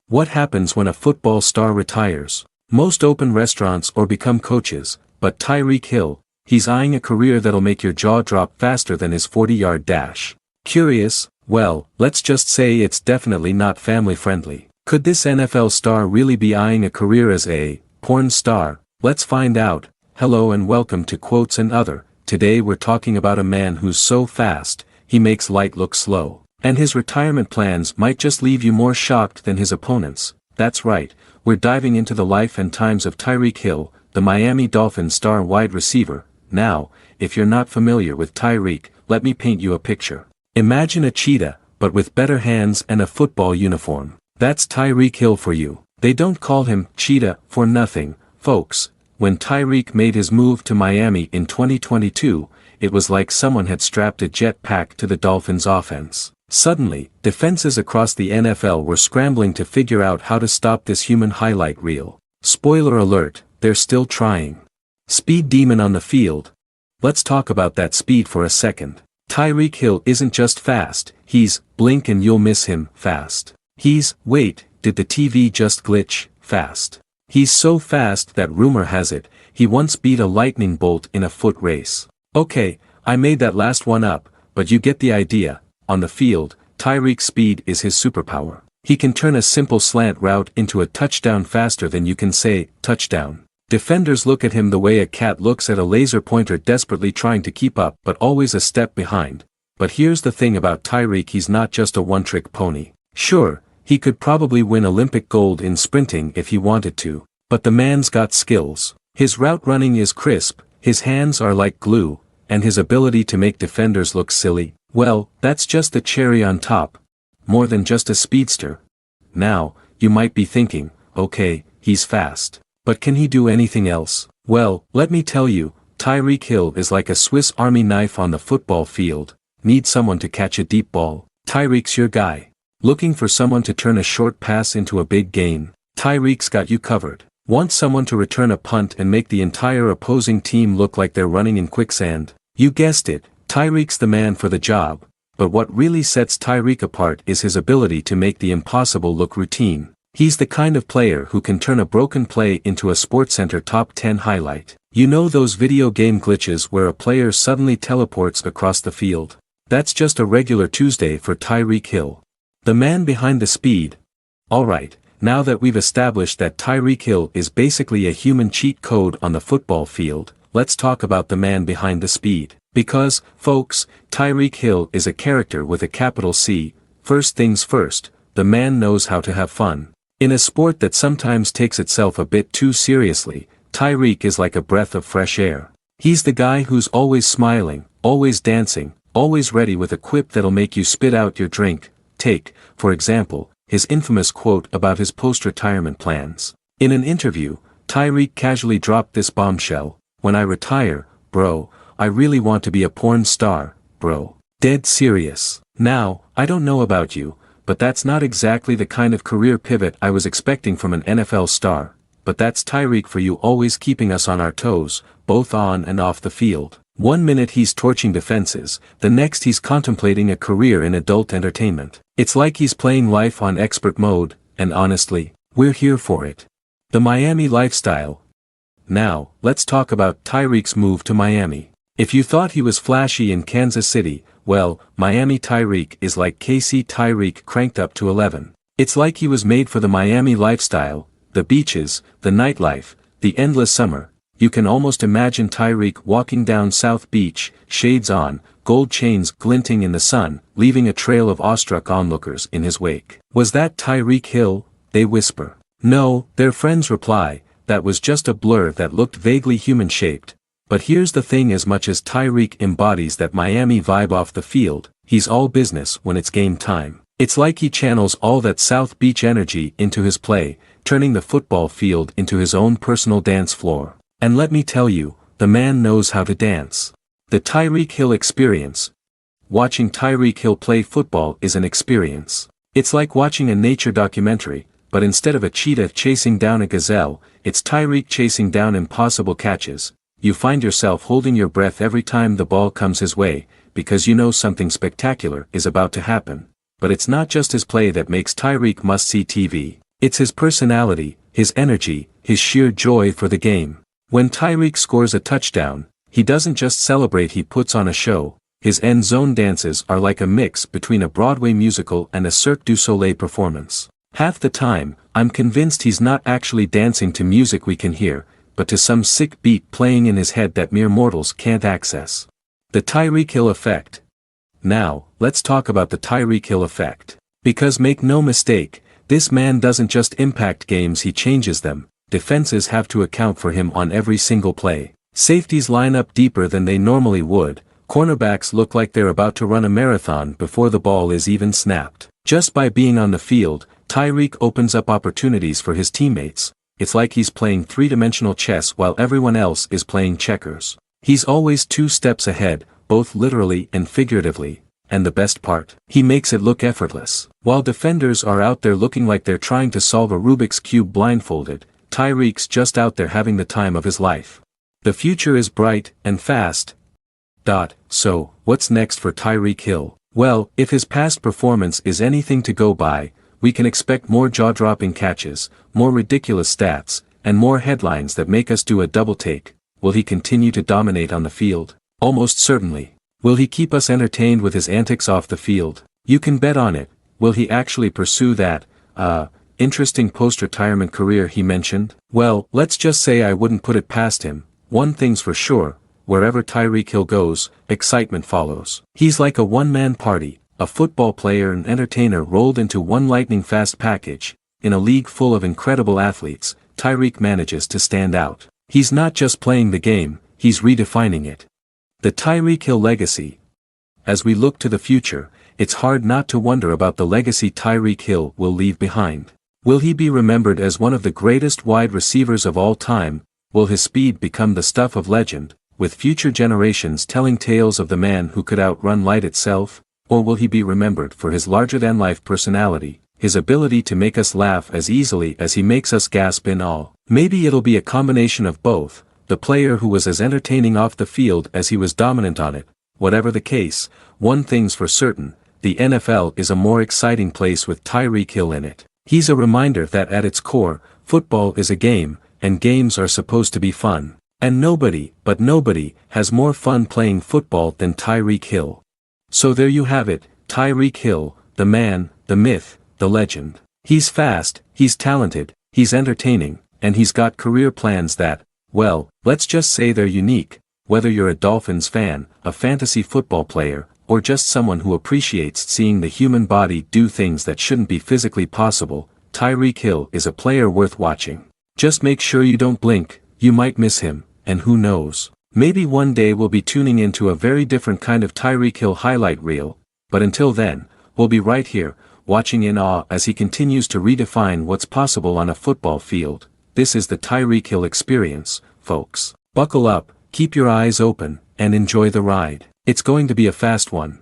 What happens when a football star retires? Most open restaurants or become coaches, but Tyreek Hill, he's eyeing a career that'll make your jaw drop faster than his 40-yard dash. Curious? Well, let's just say it's definitely not family-friendly. Could this NFL star really be eyeing a career as a porn star? Let's find out. Hello and welcome to Quotes and Other. Today we're talking about a man who's so fast, he makes light look slow. And his retirement plans might just leave you more shocked than his opponents. That's right, we're diving into the life and times of Tyreek Hill, the Miami Dolphins star wide receiver. Now, if you're not familiar with Tyreek, let me paint you a picture. Imagine a cheetah, but with better hands and a football uniform. That's Tyreek Hill for you. They don't call him Cheetah for nothing, folks. When Tyreek made his move to Miami in 2022, it was like someone had strapped a jetpack to the Dolphins' offense. Suddenly, defenses across the NFL were scrambling to figure out how to stop this human highlight reel. Spoiler alert, they're still trying. Speed demon on the field. Let's talk about that speed for a second. Tyreek Hill isn't just fast, he's, blink and you'll miss him, fast. He's, wait, did the TV just glitch, fast. He's so fast that rumor has it, he once beat a lightning bolt in a foot race. Okay, I made that last one up, but you get the idea. On the field, Tyreek's speed is his superpower. He can turn a simple slant route into a touchdown faster than you can say, touchdown. Defenders look at him the way a cat looks at a laser pointer, desperately trying to keep up but always a step behind. But here's the thing about Tyreek, he's not just a one-trick pony. Sure, he could probably win Olympic gold in sprinting if he wanted to, but the man's got skills. His route running is crisp, his hands are like glue, and his ability to make defenders look silly, well, that's just the cherry on top. More than just a speedster. Now, you might be thinking, okay, he's fast. But can he do anything else? Well, let me tell you, Tyreek Hill is like a Swiss Army knife on the football field. Need someone to catch a deep ball? Tyreek's your guy. Looking for someone to turn a short pass into a big gain? Tyreek's got you covered. Want someone to return a punt and make the entire opposing team look like they're running in quicksand? You guessed it, Tyreek's the man for the job. But what really sets Tyreek apart is his ability to make the impossible look routine. He's the kind of player who can turn a broken play into a SportsCenter top 10 highlight. You know those video game glitches where a player suddenly teleports across the field? That's just a regular Tuesday for Tyreek Hill. The man behind the speed. Alright, now that we've established that Tyreek Hill is basically a human cheat code on the football field, let's talk about the man behind the speed. Because, folks, Tyreek Hill is a character with a capital C. First things first, the man knows how to have fun. In a sport that sometimes takes itself a bit too seriously, Tyreek is like a breath of fresh air. He's the guy who's always smiling, always dancing, always ready with a quip that'll make you spit out your drink. Take, for example, his infamous quote about his post-retirement plans. In an interview, Tyreek casually dropped this bombshell: "When I retire, bro, I really want to be a porn star, bro." Dead serious. Now, I don't know about you, but that's not exactly the kind of career pivot I was expecting from an NFL star. But that's Tyreek for you, always keeping us on our toes, both on and off the field. One minute he's torching defenses, the next he's contemplating a career in adult entertainment. It's like he's playing life on expert mode, and honestly, we're here for it. The Miami lifestyle. Now, let's talk about Tyreek's move to Miami. If you thought he was flashy in Kansas City, well, Miami Tyreek is like KC Tyreek cranked up to 11. It's like he was made for the Miami lifestyle, the beaches, the nightlife, the endless summer. You can almost imagine Tyreek walking down South Beach, shades on, gold chains glinting in the sun, leaving a trail of awestruck onlookers in his wake. Was that Tyreek Hill? They whisper. No, their friends reply, that was just a blur that looked vaguely human-shaped. But here's the thing: as much as Tyreek embodies that Miami vibe off the field, he's all business when it's game time. It's like he channels all that South Beach energy into his play, turning the football field into his own personal dance floor. And let me tell you, the man knows how to dance. The Tyreek Hill experience. Watching Tyreek Hill play football is an experience. It's like watching a nature documentary, but instead of a cheetah chasing down a gazelle, it's Tyreek chasing down impossible catches. You find yourself holding your breath every time the ball comes his way, because you know something spectacular is about to happen. But it's not just his play that makes Tyreek must-see TV. It's his personality, his energy, his sheer joy for the game. When Tyreek scores a touchdown, he doesn't just celebrate, he puts on a show. His end zone dances are like a mix between a Broadway musical and a Cirque du Soleil performance. Half the time, I'm convinced he's not actually dancing to music we can hear, but to some sick beat playing in his head that mere mortals can't access. The Tyreek Hill effect. Now, let's talk about the Tyreek Hill effect. Because make no mistake, this man doesn't just impact games, he changes them. Defenses have to account for him on every single play. Safeties line up deeper than they normally would. Cornerbacks look like they're about to run a marathon before the ball is even snapped. Just by being on the field, Tyreek opens up opportunities for his teammates. It's like he's playing three-dimensional chess while everyone else is playing checkers. He's always 2 steps ahead, both literally and figuratively. And the best part, he makes it look effortless. While defenders are out there looking like they're trying to solve a Rubik's Cube blindfolded, Tyreek's just out there having the time of his life. The future is bright and fast. So, what's next for Tyreek Hill? Well, if his past performance is anything to go by, we can expect more jaw-dropping catches, more ridiculous stats, and more headlines that make us do a double take. Will he continue to dominate on the field? Almost certainly. Will he keep us entertained with his antics off the field? You can bet on it. Will he actually pursue that, interesting post-retirement career he mentioned? Well, let's just say I wouldn't put it past him. One thing's for sure, wherever Tyreek Hill goes, excitement follows. He's like a one-man party, a football player and entertainer rolled into one lightning-fast package. In a league full of incredible athletes, Tyreek manages to stand out. He's not just playing the game, he's redefining it. The Tyreek Hill legacy. As we look to the future, it's hard not to wonder about the legacy Tyreek Hill will leave behind. Will he be remembered as one of the greatest wide receivers of all time? Will his speed become the stuff of legend, with future generations telling tales of the man who could outrun light itself? Or will he be remembered for his larger-than-life personality, his ability to make us laugh as easily as he makes us gasp in awe? Maybe it'll be a combination of both, the player who was as entertaining off the field as he was dominant on it. Whatever the case, one thing's for certain, the NFL is a more exciting place with Tyreek Hill in it. He's a reminder that at its core, football is a game, and games are supposed to be fun. And nobody has more fun playing football than Tyreek Hill. So there you have it, Tyreek Hill, the man, the myth, the legend. He's fast, he's talented, he's entertaining, and he's got career plans that, well, let's just say they're unique. Whether you're a Dolphins fan, a fantasy football player, or just someone who appreciates seeing the human body do things that shouldn't be physically possible, Tyreek Hill is a player worth watching. Just make sure you don't blink, you might miss him, and who knows, maybe one day we'll be tuning into a very different kind of Tyreek Hill highlight reel, but until then, we'll be right here, watching in awe as he continues to redefine what's possible on a football field. This is the Tyreek Hill experience, folks. Buckle up, keep your eyes open, and enjoy the ride. It's going to be a fast one.